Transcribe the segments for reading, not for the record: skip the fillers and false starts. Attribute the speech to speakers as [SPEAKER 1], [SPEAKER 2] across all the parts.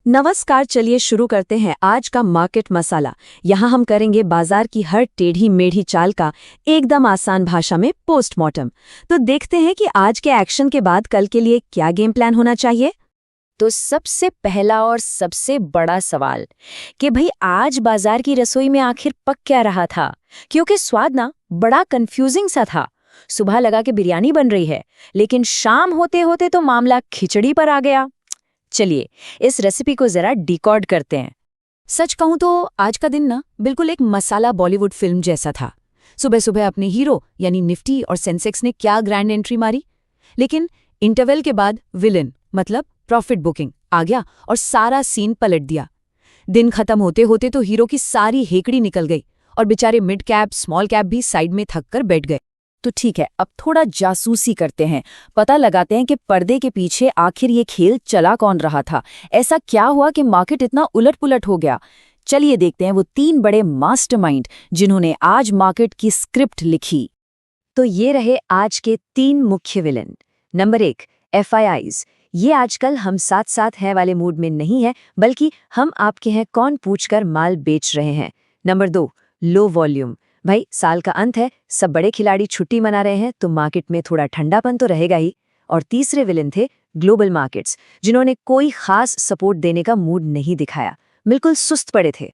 [SPEAKER 1] नमस्कार, चलिए शुरू करते हैं आज का मार्केट मसाला। यहाँ हम करेंगे बाजार की हर टेढ़ी मेढ़ी चाल का एकदम आसान भाषा में पोस्टमार्टम। तो देखते हैं कि आज के एक्शन के बाद कल के लिए क्या गेम प्लान होना चाहिए।
[SPEAKER 2] तो सबसे पहला और सबसे बड़ा सवाल कि भाई आज बाजार की रसोई में आखिर पक क्या रहा था, क्योंकि स्वाद ना बड़ा कंफ्यूजिंग सा था। सुबह लगा कि बिरयानी बन रही है, लेकिन शाम होते होते तो मामला खिचड़ी पर आ गया। चलिए इस रेसिपी को जरा डिकोड करते हैं।
[SPEAKER 3] सच कहूं तो आज का दिन ना बिल्कुल एक मसाला बॉलीवुड फिल्म जैसा था। सुबह सुबह अपने हीरो यानी निफ्टी और सेंसेक्स ने क्या ग्रैंड एंट्री मारी, लेकिन इंटरवल के बाद विलन मतलब प्रॉफिट बुकिंग आ गया और सारा सीन पलट दिया। दिन खत्म होते होते तो हीरो की सारी हेकड़ी निकल गई और बेचारे मिड कैप स्मॉल कैप भी साइड में थक कर बैठ गए।
[SPEAKER 2] तो ठीक है, अब थोड़ा जासूसी करते हैं, पता लगाते हैं कि पर्दे के पीछे आखिर ये खेल चला कौन रहा था। ऐसा क्या हुआ कि मार्केट इतना उलट-पुलट हो गया। चलिए देखते हैं वो तीन बड़े मास्टरमाइंड जिन्होंने आज मार्केट की स्क्रिप्ट लिखी।
[SPEAKER 1] तो ये रहे आज के तीन मुख्य विलन। Number 1, FIIs। ये आजकल हम साथ साथ हैं वाले मूड में नहीं है, बल्कि हम आपके हैं कौन पूछकर माल बेच रहे हैं। Number 2, low volume. भाई साल का अंत है, सब बड़े खिलाड़ी छुट्टी मना रहे हैं, तो मार्केट में थोड़ा ठंडापन तो रहेगा ही। और तीसरे विलन थे ग्लोबल मार्केट्स, जिन्होंने कोई खास सपोर्ट देने का मूड नहीं दिखाया, बिल्कुल सुस्त पड़े थे।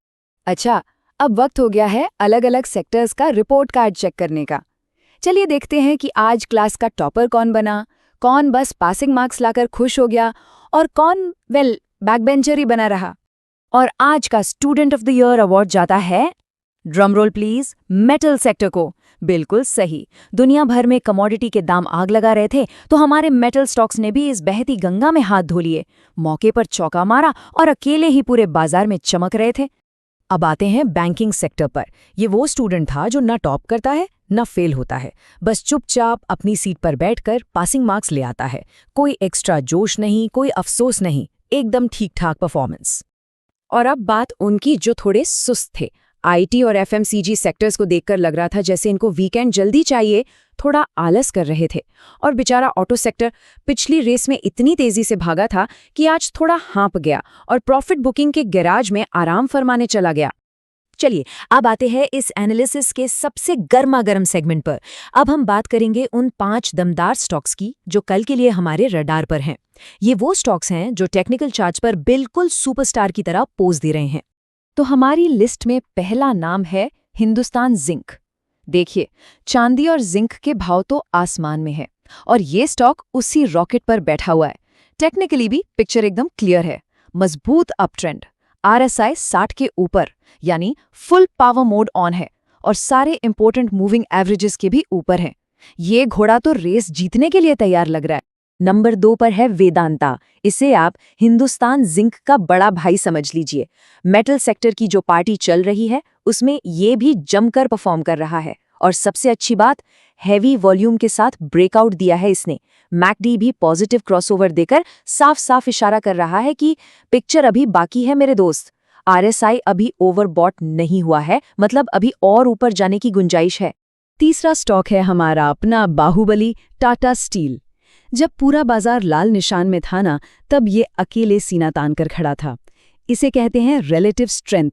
[SPEAKER 3] अच्छा, अब वक्त हो गया है अलग अलग सेक्टर्स का रिपोर्ट कार्ड चेक करने का। चलिए देखते हैं कि आज क्लास का टॉपर कौन बना, कौन बस पासिंग मार्क्स लाकर खुश हो गया और कौन बैकबेंचर ही बना रहा। और आज का student of the year award जाता है, drum roll please, metal sector को। बिल्कुल सही, दुनिया भर में कमोडिटी के दाम आग लगा रहे थे, तो हमारे मेटल स्टॉक्स ने भी इस बहती गंगा में हाथ धो लिए, मौके पर चौका मारा और अकेले ही पूरे बाजार में चमक रहे थे। अब आते हैं बैंकिंग सेक्टर पर। ये वो स्टूडेंट था जो ना टॉप करता है ना फेल होता है, बस चुपचाप अपनी सीट पर बैठकर पासिंग मार्क्स ले आता है। कोई एक्स्ट्रा जोश नहीं, कोई अफसोस नहीं, एकदम ठीक ठाक परफॉर्मेंस। और अब बात उनकी जो थोड़े सुस्त थे। IT और FMCG सेक्टर्स को देखकर लग रहा था जैसे इनको वीकेंड जल्दी चाहिए, थोड़ा आलस कर रहे थे। और बेचारा ऑटो सेक्टर पिछली रेस में इतनी तेजी से भागा था कि आज थोड़ा हाँप गया और प्रॉफिट बुकिंग के गैराज में आराम फरमाने चला गया। चलिए अब आते हैं इस एनालिसिस के सबसे गर्मा गर्म सेगमेंट पर। अब हम बात करेंगे उन 5 दमदार स्टॉक्स की जो कल के लिए हमारे रडार पर हैं। ये वो स्टॉक्स हैं जो टेक्निकल चार्ट्स पर बिल्कुल सुपरस्टार की तरह पोज दे रहे हैं। तो हमारी लिस्ट में पहला नाम है हिंदुस्तान जिंक। देखिए, चांदी और जिंक के भाव तो आसमान में है और ये स्टॉक उसी रॉकेट पर बैठा हुआ है। टेक्निकली भी पिक्चर एकदम क्लियर है, मजबूत अप ट्रेंड, RSI 60 के ऊपर यानी फुल पावर मोड ऑन है और सारे इंपॉर्टेंट मूविंग एवरेजेस के भी ऊपर है। ये घोड़ा तो रेस जीतने के लिए तैयार लग रहा है।
[SPEAKER 1] नंबर 2 पर है वेदांता। इसे आप हिंदुस्तान जिंक का बड़ा भाई समझ लीजिए। मेटल सेक्टर की जो पार्टी चल रही है उसमें ये भी जमकर परफॉर्म कर रहा है। और सबसे अच्छी बात, हैवी वॉल्यूम के साथ ब्रेकआउट दिया है इसने। मैकडी भी पॉजिटिव क्रॉसओवर देकर साफ साफ इशारा कर रहा है कि पिक्चर अभी बाकी है मेरे दोस्त। RSI अभी ओवरबॉट नहीं हुआ है, मतलब अभी और ऊपर जाने की गुंजाइश है।
[SPEAKER 3] तीसरा स्टॉक है हमारा अपना बाहुबली टाटा स्टील। जब पूरा बाजार लाल निशान में था ना, तब ये अकेले सीना तान कर खड़ा था। इसे कहते हैं रिलेटिव स्ट्रेंथ।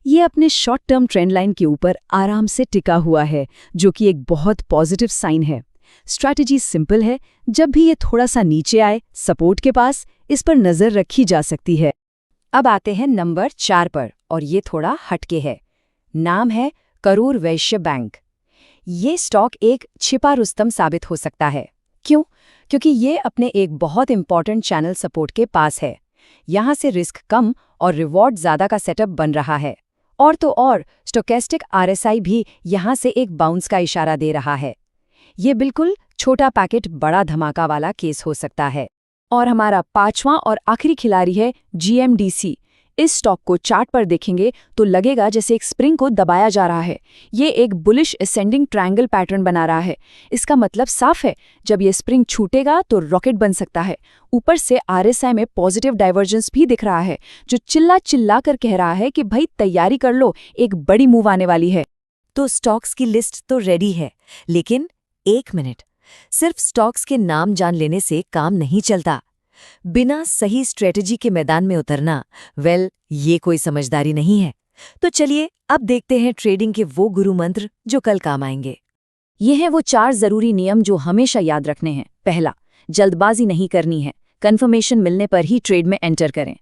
[SPEAKER 3] ये अपने शॉर्ट टर्म ट्रेंड लाइन के ऊपर आराम से टिका हुआ है, जो कि एक बहुत पॉजिटिव साइन है। स्ट्रैटेजी सिंपल है, जब भी ये थोड़ा सा नीचे आए सपोर्ट के पास, इस पर नजर रखी जा सकती है।
[SPEAKER 2] अब आते हैं नंबर 4 पर और ये थोड़ा हटके है। नाम है करूर वैश्य बैंक। ये स्टॉक एक छिपा रुस्तम साबित हो सकता है। क्यों? क्योंकि ये अपने एक बहुत इंपॉर्टेंट चैनल सपोर्ट के पास है। यहाँ से रिस्क कम और रिवॉर्ड ज्यादा का सेटअप बन रहा है। और तो और स्टोकेस्टिक RSI भी यहाँ से एक बाउंस का इशारा दे रहा है। ये बिल्कुल छोटा पैकेट बड़ा धमाका वाला केस हो सकता है। और हमारा 5वां और आखिरी खिलाड़ी है GMDC। इस स्टॉक को चार्ट पर देखेंगे तो लगेगा जैसे एक स्प्रिंग को दबाया जा रहा है। ये एक बुलिश असेंडिंग ट्रायंगल पैटर्न बना रहा है। इसका मतलब साफ है, जब ये स्प्रिंग छूटेगा तो रॉकेट बन सकता है। ऊपर से RSI में पॉजिटिव डाइवर्जेंस भी दिख रहा है, जो चिल्ला चिल्ला कर कह रहा है कि भाई तैयारी कर लो, एक बड़ी मूव आने वाली है।
[SPEAKER 1] तो स्टॉक्स की लिस्ट तो रेडी है, लेकिन एक मिनट, सिर्फ स्टॉक्स के नाम जान लेने से काम नहीं चलता। बिना सही स्ट्रेटजी के मैदान में उतरना, ये कोई समझदारी नहीं है। तो चलिए अब देखते हैं ट्रेडिंग के वो गुरु मंत्र जो कल काम आएंगे।
[SPEAKER 2] ये हैं वो 4 जरूरी नियम जो हमेशा याद रखने हैं। पहला, जल्दबाजी नहीं करनी है, कंफर्मेशन मिलने पर ही ट्रेड में एंटर करें।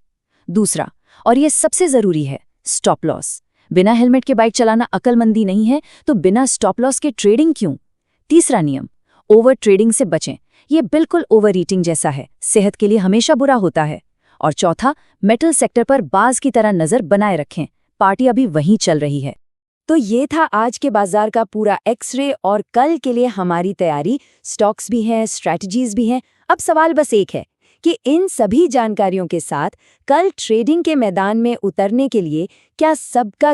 [SPEAKER 2] दूसरा, और ये सबसे जरूरी है, स्टॉप लॉस। बिना हेलमेट के बाइक चलाना अक्लमंदी नहीं है, तो बिना स्टॉप लॉस के ट्रेडिंग क्यों? तीसरा नियम, ओवर ट्रेडिंग से बचें। ये बिल्कुल ओवर ईटिंग जैसा है, सेहत के लिए हमेशा बुरा होता है। और चौथा, मेटल सेक्टर पर बाज की तरह नजर बनाए रखें, पार्टी अभी वहीं चल रही है।
[SPEAKER 3] तो ये था आज के बाजार का पूरा एक्सरे और कल के लिए हमारी तैयारी। स्टॉक्स भी हैं, स्ट्रैटेजीज भी हैं। अब सवाल बस एक है कि इन सभी जानकारियों के साथ कल ट्रेडिंग के मैदान में उतरने के लिए क्या सबका